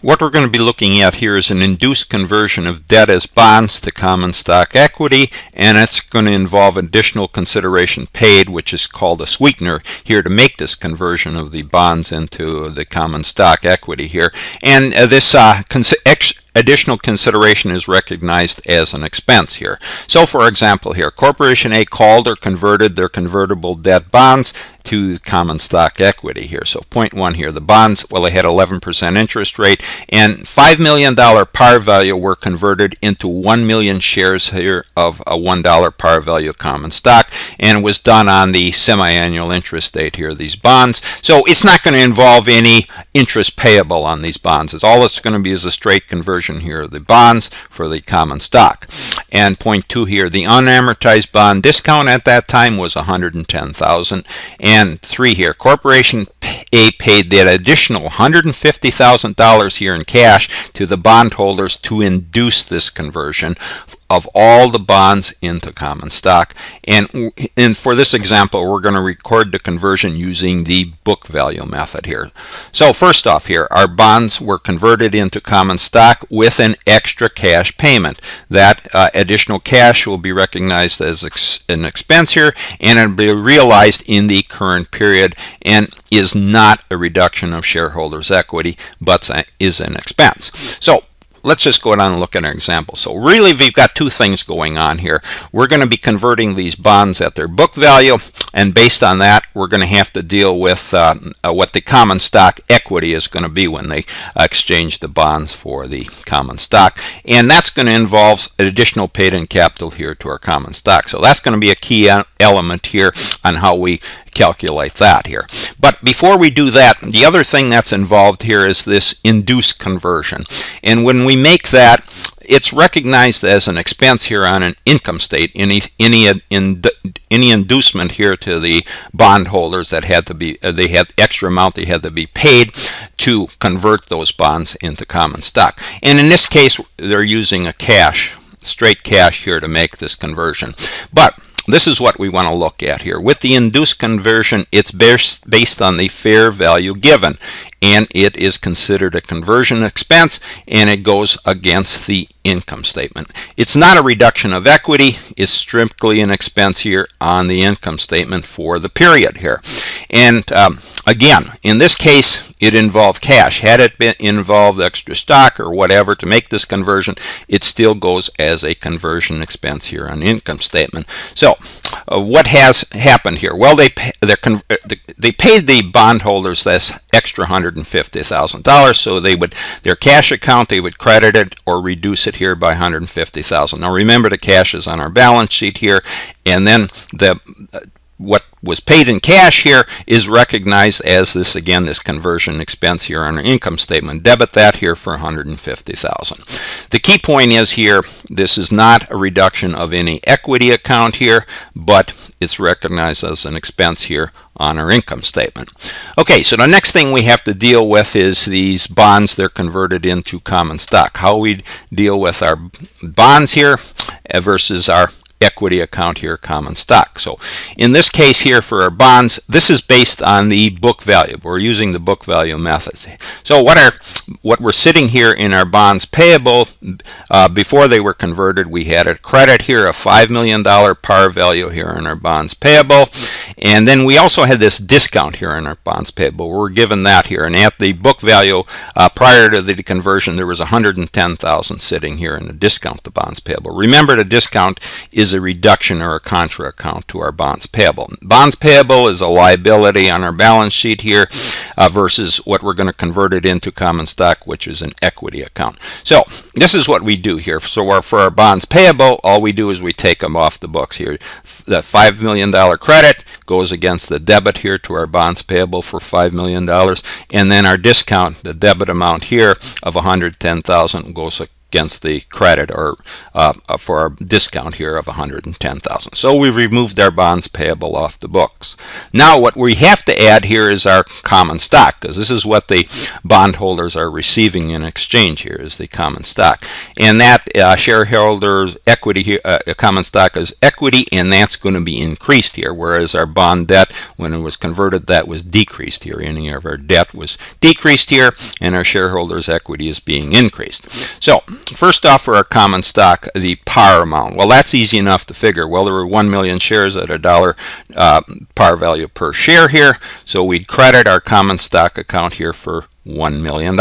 What we're going to be looking at here is an induced conversion of debt as bonds to common stock equity, and it's going to involve additional consideration paid, which is called a sweetener here to make this conversion of the bonds into the common stock equity here. And this additional consideration is recognized as an expense here. So for example here, Corporation A called or converted their convertible debt bonds to common stock equity here. So point one here, the bonds, well, they had 11% interest rate, and $5 million par value were converted into 1 million shares here of a $1 par value common stock, and it was done on the semi-annual interest date here, these bonds. So it's not going to involve any interest payable on these bonds. All it's going to be is a straight conversion here of the bonds for the common stock. And point two here, the unamortized bond discount at that time was $110,000. And three here, Corporation A paid that additional $150,000 here in cash to the bondholders to induce this conversion of all the bonds into common stock. And for this example, we're going to record the conversion using the book value method here. So first off here, our bonds were converted into common stock with an extra cash payment. That additional cash will be recognized as an expense here, and it'll be realized in the current period and is not a reduction of shareholders' equity, but is an expense. So let's just go down and look at an example. So really we've got two things going on here. We're going to be converting these bonds at their book value, and based on that we're going to have to deal with what the common stock equity is going to be when they exchange the bonds for the common stock, and that's going to involve additional paid-in capital here to our common stock. So that's going to be a key element here on how we calculate that here. But before we do that, the other thing that's involved here is this induced conversion, and when we make that, it's recognized as an expense here on an income statement. Any inducement here to the bondholders that had to be, they had extra amount they had to be paid to convert those bonds into common stock. And in this case, they're using a cash, straight cash here to make this conversion. But this is what we want to look at here. With the induced conversion, it's based on the fair value given, and it is considered a conversion expense, and it goes against the income statement. It's not a reduction of equity, it's strictly an expense here on the income statement for the period here. And again, in this case, it involved cash. Had it been involved extra stock or whatever to make this conversion, it still goes as a conversion expense here on the income statement. So what has happened here? Well, they paid the bondholders this extra $150,000, so they would, their cash account, they would credit it or reduce it here by $150,000. Now remember, the cash is on our balance sheet here, and then what was paid in cash here is recognized as this, again, this conversion expense here on our income statement. Debit that here for $150,000. The key point is here, this is not a reduction of any equity account here, but it's recognized as an expense here on our income statement. Okay, so the next thing we have to deal with is these bonds. They're converted into common stock. How we deal with our bonds here versus our equity account here, common stock. So in this case here for our bonds, this is based on the book value. We're using the book value method. So what we're sitting here in our bonds payable, before they were converted, we had a credit here of $5 million par value here in our bonds payable, and then we also had this discount here in our bonds payable. We're given that here, and at the book value prior to the conversion, there was $110,000 sitting here in the discount to bonds payable. Remember, the discount is a reduction or a contra account to our bonds payable. Bonds payable is a liability on our balance sheet here versus what we're going to convert it into common stock, which is an equity account. So this is what we do here. So for our bonds payable, all we do is we take them off the books here. That $5 million credit goes against the debit here to our bonds payable for $5 million, and then our discount, the debit amount here of $110,000, goes against the credit or for our discount here of $110,000. So we removed our bonds payable off the books. Now what we have to add here is our common stock, because this is what the bondholders are receiving in exchange here, is the common stock. And that shareholders' equity here, common stock is equity, and that's going to be increased here, whereas our bond debt, when it was converted, that was decreased here. Any of our debt was decreased here, and our shareholders' equity is being increased. So first off, for our common stock, the par amount. Well, that's easy enough to figure. Well, there were 1 million shares at $1 par value per share here, so we'd credit our common stock account here for $1 million.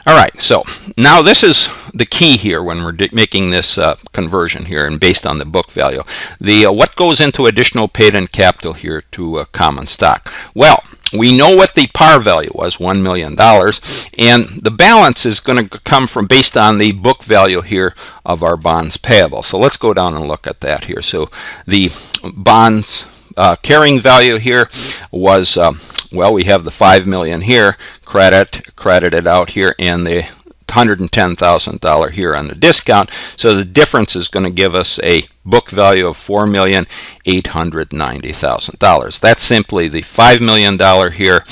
All right, so now this is the key here when we're making this conversion here, and based on the book value. The what goes into additional paid-in capital here to common stock? Well, we know what the par value was, $1 million, and the balance is going to come from based on the book value here of our bonds payable. So let's go down and look at that here. So the bonds carrying value here was, well, we have the $5 million here, credited out here, and the $110,000 here on the discount. So the difference is going to give us a book value of $4,890,000. That's simply the $5 million here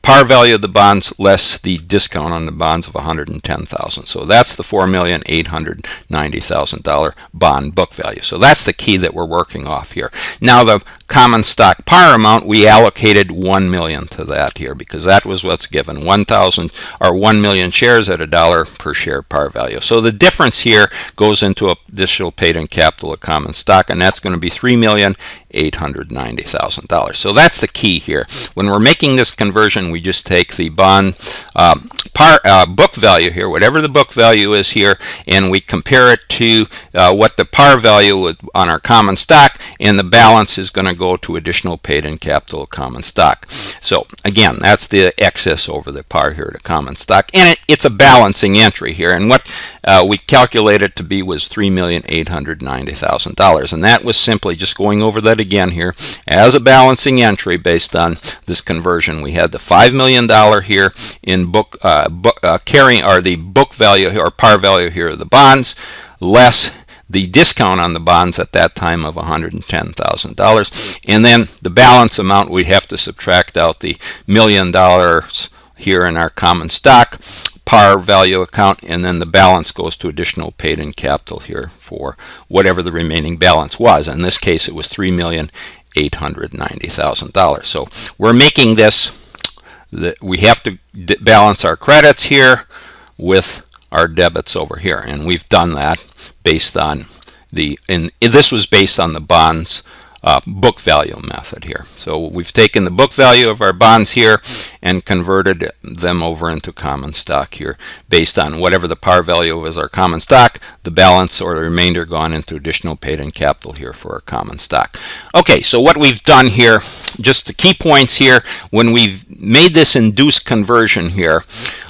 par value of the bonds less the discount on the bonds of $110,000. So that's the $4,890,000 bond book value. So that's the key that we're working off here. Now the common stock par amount, we allocated 1 million to that here, because that was what's given, 1,000 or 1 million shares at $1 per share par value. So the difference here goes into additional paid-in capital of common stock, and that's going to be $3,890,000. So that's the key here. When we're making this conversion, we just take the bond book value here, whatever the book value is here, and we compare it to what the par value would on our common stock, and the balance is going to go to additional paid-in capital of common stock. So again, that's the excess over the par here to common stock, and it's a balancing entry here, and what we calculated to be was $3,890,000, and that was simply just going over that again here as a balancing entry based on this conversion. We had the $5 million here in carrying, or the book value or par value here of the bonds, less the discount on the bonds at that time of $110,000, and then the balance amount, we have to subtract out the $1 million here in our common stock par value account, and then the balance goes to additional paid-in capital here for whatever the remaining balance was. In this case, it was $3,890,000. So we're making this, we have to balance our credits here with our debits over here, and we've done that based on this was based on the bonds book value method here. So we've taken the book value of our bonds here and converted them over into common stock here based on whatever the par value was our common stock, the balance or the remainder gone into additional paid-in capital here for our common stock. Okay, so what we've done here, just the key points here, when we've made this induced conversion here,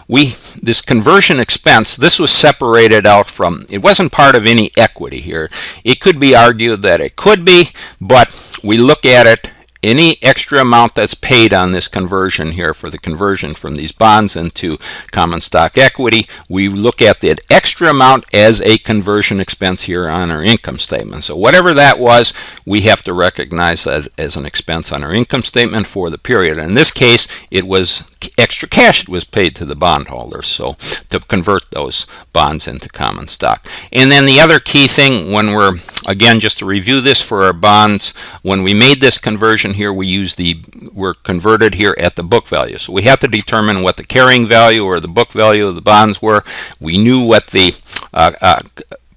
this conversion expense, this was separated out from, it wasn't part of any equity here. It could be argued that it could be, but we look at it, any extra amount that's paid on this conversion here for the conversion from these bonds into common stock equity, we look at that extra amount as a conversion expense here on our income statement. So whatever that was, we have to recognize that as an expense on our income statement for the period. In this case, it was extra cash that was paid to the bondholders, so to convert those bonds into common stock. And then the other key thing, when we're, again, just to review this for our bonds, when we made this conversion here, we're converted here at the book value. So we have to determine what the carrying value or the book value of the bonds were. We knew what the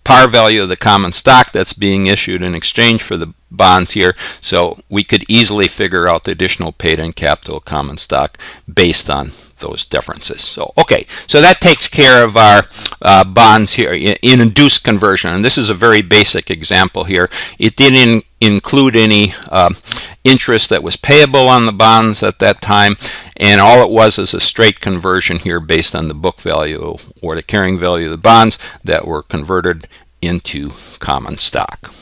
par value of the common stock that's being issued in exchange for the bonds here, so we could easily figure out the additional paid-in capital common stock based on those differences. So okay, so that takes care of our bonds here in induced conversion, and this is a very basic example here. It didn't include any interest that was payable on the bonds at that time, and all it was is a straight conversion here based on the book value or the carrying value of the bonds that were converted into common stock.